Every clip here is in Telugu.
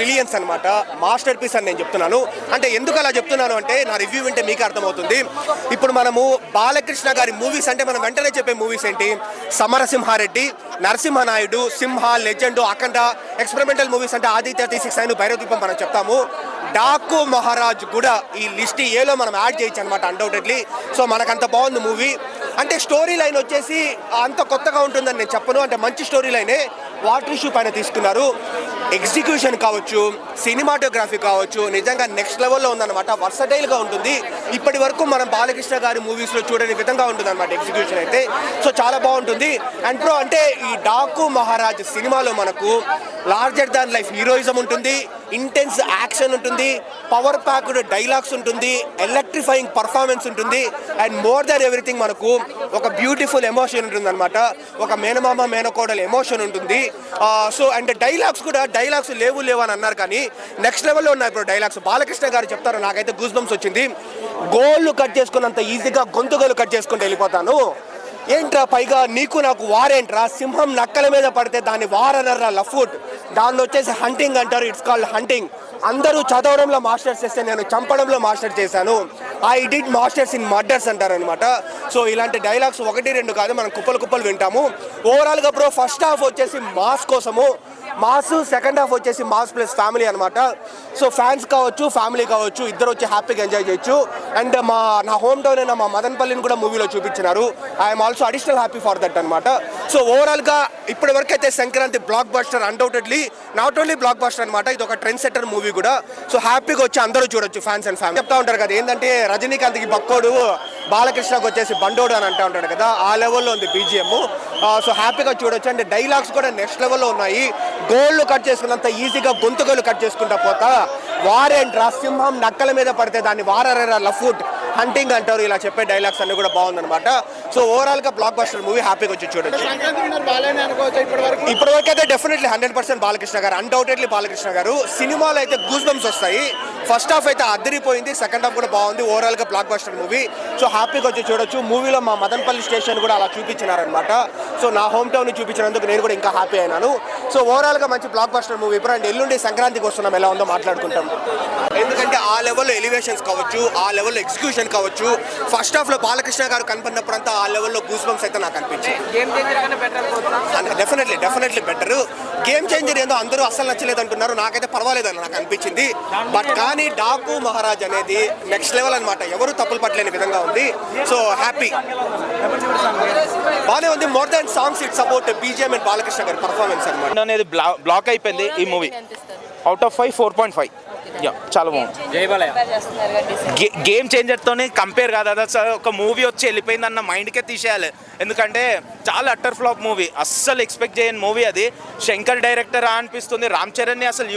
బ్రిలియన్స్ అనమాట, మాస్టర్ పీస్ అని నేను చెప్తున్నాను. అంటే ఎందుకు అలా చెప్తున్నాను అంటే నా రివ్యూ వింటే మీకు అర్థమవుతుంది. ఇప్పుడు మనము బాలకృష్ణ గారి మూవీస్ అంటే మనం వెంటనే చెప్పే మూవీస్ ఏంటి? సమరసింహారెడ్డి, నరసింహనాయుడు, సింహ, లెజెండ్, అఖండ, ఎక్స్పెరిమెంటల్ మూవీస్ అంటే ఆదిత్య 36 భైరవ దీపం మనం చెప్తాము. డాకు మహారాజ్ కూడా ఈ లిస్ట్ ఏలో మనం యాడ్ చేయొచ్చు అనమాట అన్డౌటెడ్లీ. సో మనకంత బాగుంది మూవీ. అంటే స్టోరీ లైన్ వచ్చేసి అంత కొత్తగా ఉంటుందని నేను చెప్పను. అంటే మంచి స్టోరీ లైనే వాటర్ ఇష్యూ పైన తీసుకున్నారు. ఎగ్జిక్యూషన్ కావచ్చు, సినిమాటోగ్రఫీ కావచ్చు, నిజంగా నెక్స్ట్ లెవెల్లో ఉందన్నమాట. వర్సటైల్గా ఉంటుంది. ఇప్పటి వరకు మనం బాలకృష్ణ గారి మూవీస్లో చూడని విధంగా ఉంటుంది అనమాట ఎగ్జిక్యూషన్ అయితే. సో చాలా బాగుంటుంది. అండ్ బ్రో అంటే ఈ డాకు మహారాజ్ సినిమాలో మనకు లార్జర్ దాన్ లైఫ్ హీరోయిజం ఉంటుంది, ఇంటెన్స్ యాక్షన్ ఉంటుంది, పవర్ ప్యాక్డ్ డైలాగ్స్ ఉంటుంది, ఎలక్ట్రిఫైయింగ్ పర్ఫార్మెన్స్ ఉంటుంది, అండ్ మోర్ దాన్ ఎవ్రీథింగ్ మనకు ఒక బ్యూటిఫుల్ ఎమోషన్ ఉంటుంది అనమాట. ఒక మేనమామ మేనకోడలు ఎమోషన్ ఉంటుంది. సో అండ్ డైలాగ్స్ లేవు అని అన్నారు కానీ నెక్స్ట్ లెవెల్లో ఉన్నాయి ఇప్పుడు డైలాగ్స్. బాలకృష్ణ గారు చెప్తారు, నాకైతే గూస్ బంప్స్ వచ్చింది. గోళ్ళు కట్ చేసుకున్నంత ఈజీగా గొంతుగోలు కట్ చేసుకుంటూ వెళ్ళిపోతాను. ఏంట్రా పైగా నీకు నాకు వారేంట్రా, సింహం నక్కల మీద పడితే దాన్ని వారనర్రా లఫ్ట్, దానిలో వచ్చేసి హంటింగ్ అంటారు, ఇట్స్ కాల్డ్ హంటింగ్. అందరూ చదవడంలో మాస్టర్స్ చేస్తే నేను చంపడంలో మాస్టర్ చేశాను, I did masters in murders అంటారనమాట. సో ఇలాంటి డైలాగ్స్ 1-2 కాదు, మనం కుప్పలు వింటాము. ఓవరాల్గా బ్రో ఫస్ట్ హాఫ్ వచ్చేసి మాస్ కోసము మాస్, సెకండ్ హాఫ్ వచ్చేసి మాస్ ప్లస్ ఫ్యామిలీ అనమాట. సో ఫ్యాన్స్ కావచ్చు, ఫ్యామిలీ కావచ్చు, ఇద్దరు వచ్చి హ్యాపీగా ఎంజాయ్ చేయొచ్చు. అండ్ నా హోమ్ టౌన్ అయినా మా మదనపల్లిని కూడా మూవీలో చూపించినారు. I'm also additional happy for that అనమాట. సో ఓవరాల్గా ఇప్పటి వరకు అయితే Sankranti blockbuster, undoubtedly not only blockbuster అనమాట, ఇది ఒక ట్రెండ్ సెట్టర్ మూవీ కూడా. సో హ్యాపీగా వచ్చి అందరూ చూడొచ్చు, ఫ్యాన్స్ అండ్ ఫ్యామిలీ. చెప్తా ఉంటారు కదా ఏంటంటే రజనీకాంత్కి బక్కోడు, బాలకృష్ణకి వచ్చేసి బండోడు అని అంటూ ఉంటాడు కదా, ఆ లెవెల్లో ఉంది బీజిఎం. సో హ్యాపీగా చూడొచ్చు. అండ్ డైలాగ్స్ కూడా నెక్స్ట్ లెవెల్లో ఉన్నాయి. గోళ్ళు కట్ చేసుకున్నంత ఈజీగా గొంతుగోలు కట్ చేసుకుంటా పోతా, వారేంట్రా సింహం నక్కల మీద పడితే దాన్ని వారరా లఫ్ట్, హంటింగ్ అంటారు, ఇలా చెప్పే డైలాగ్స్ అన్ని కూడా బాగుందన్నమాట. సో ఓవరాల్ గా బ్లాక్ బస్టర్ మూవీ, హ్యాపీగా వచ్చి చూడొచ్చు. ఇప్పటివరకు అయితే డెఫినెట్లీ 100% బాలకృష్ణ గారు, అన్డౌటెడ్లీ బాలకృష్ణ గారు. సినిమాలో అయితే గూస్ బంప్స్ వస్తాయి. ఫస్ట్ హాఫ్ అయితే అదిరిపోయింది, సెకండ్ హాఫ్ కూడా బాగుంది. ఓవరాల్ గా బ్లాక్ బస్టర్ మూవీ. సో హ్యాపీగా వచ్చి చూడొచ్చు. మూవీలో మా మదనపల్లి స్టేషన్ కూడా అలా చూపించినారనమాట. సో నా హోమ్ టౌన్ చూపించినందుకు నేను కూడా ఇంకా హ్యాపీ అయినాను. సో ఓవరాల్ గా మంచి బ్లాక్ బస్టర్ మూవీ. ఇప్పుడు అండ్ ఎల్లుండి సంక్రాంతికి వస్తున్నాం, ఎలా ఉందో మాట్లాడుకుంటాం. ఎందుకంటే ఆ లెవెల్లో ఎలివేషన్స్ కావచ్చు, ఆ లెవెల్లో ఎగ్జిక్యూషన్ కావచ్చు, ఫస్ట్ హాఫ్ లో బాలకృష్ణ గారు కనపడినప్పుడంతా ఆ లెవెల్లో గూస్ బంప్స్ అయితే నాకు అనిపించింది. Definitely better. గేమ్ చేంజర్ ఏందో అందరూ అస్సలు నచ్చలేదు అంటున్నారు, నాకైతే పర్వాలేదని నాకు అనిపించింది. బట్ కానీ డాకు మహారాజ్ అనేది నెక్స్ట్ లెవెల్ అనమాట, ఎవరు తప్పులు పట్టలేని విధంగా ఉంది. సో హ్యాపీ, బాగానే ఉంది. More than songs, it's about BGM and Balakrishna గారి పర్ఫార్మెన్స్ అనమాట. అనేది బ్లాక్ అయిపోయింది ఈ మూవీ. Out of 5 4.5. చాలా బాగుంది. గేమ్ చేంజర్తోనే కంపేర్ కాదు, అది అసలు ఒక మూవీ వచ్చి వెళ్ళిపోయిందన్న మైండ్కే తీసేయాలి. ఎందుకంటే చాలా అట్టర్ ఫ్లాప్ మూవీ, అస్సలు ఎక్స్పెక్ట్ చేయని మూవీ అది. శంకర్ డైరెక్టర్ అనిపిస్తుంది. రామ్ చరణ్ని అసలు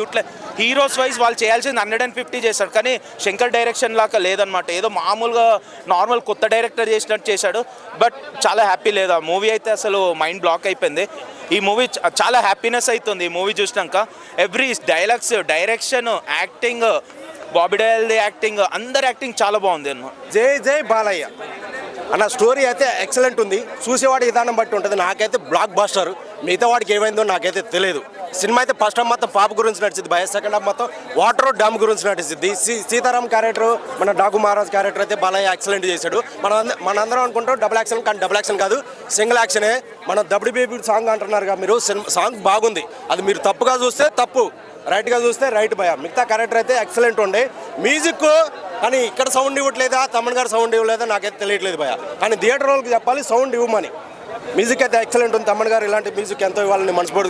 హీరోస్ వైజ్ వాళ్ళు చేయాల్సింది 150 చేశాడు, కానీ శంకర్ డైరెక్షన్ లాగా లేదనమాట. ఏదో మామూలుగా నార్మల్ కొత్త డైరెక్టర్ చేసినట్టు చేశాడు. బట్ చాలా హ్యాపీ లేదు ఆ మూవీ అయితే, అసలు మైండ్ బ్లాక్ అయిపోయింది. ఈ మూవీ చాలా హ్యాపీనెస్ అవుతుంది ఈ మూవీ చూసినాక. Every dialogues, direction, acting, Bobby డయల్ది యాక్టింగ్, అందరి యాక్టింగ్ చాలా బాగుంది అన్న. జై బాలయ్య అన్న. స్టోరీ అయితే ఎక్సలెంట్ ఉంది, చూసేవాడి విధానం బట్టి ఉంటుంది. నాకైతే బ్లాక్ బస్టర్. మిగతా వాడికి ఏమైందో నాకైతే తెలియదు. సినిమా అయితే ఫస్ట్ హాఫ్ మొత్తం పాప గురించి నడిచింది, సెకండ్ హాఫ్ మొత్తం వాటర్ డ్యామ్ గురించి నడిచింది. సీతారాం క్యారెక్టర్, మన డాకు మహారాజ్ క్యారెక్టర్ అయితే బాలయ్య ఎక్సలెంట్ చేశాడు. మనందరం అనుకుంటాం డబుల్ యాక్షన్, కానీ డబుల్ యాక్షన్ కాదు, సింగిల్ యాక్షనే. మన దబడి బేబీ సాంగ్ అంటున్నారు కదా మీరు, సాంగ్ బాగుంది. అది మీరు తప్పుగా చూస్తే తప్పు, రైట్గా చూస్తే రైట్ భయ. మిగతా క్యారెక్టర్ అయితే ఎక్సలెంట్ ఉండే. మ్యూజిక్ కానీ ఇక్కడ సౌండ్ ఇవ్వట్లేదా, తమన్ గారు సౌండ్ ఇవ్వలేదా నాకైతే తెలియట్లేదు భయ. కానీ థియేటర్ వాళ్ళకి చెప్పాలి సౌండ్ ఇవ్వమని. మ్యూజిక్ అయితే ఎక్సలెంట్ ఉంది. తమన్ గారు ఇలాంటి మ్యూజిక్ ఎంతో ఇవ్వాలని మనస్ఫూర్తిగా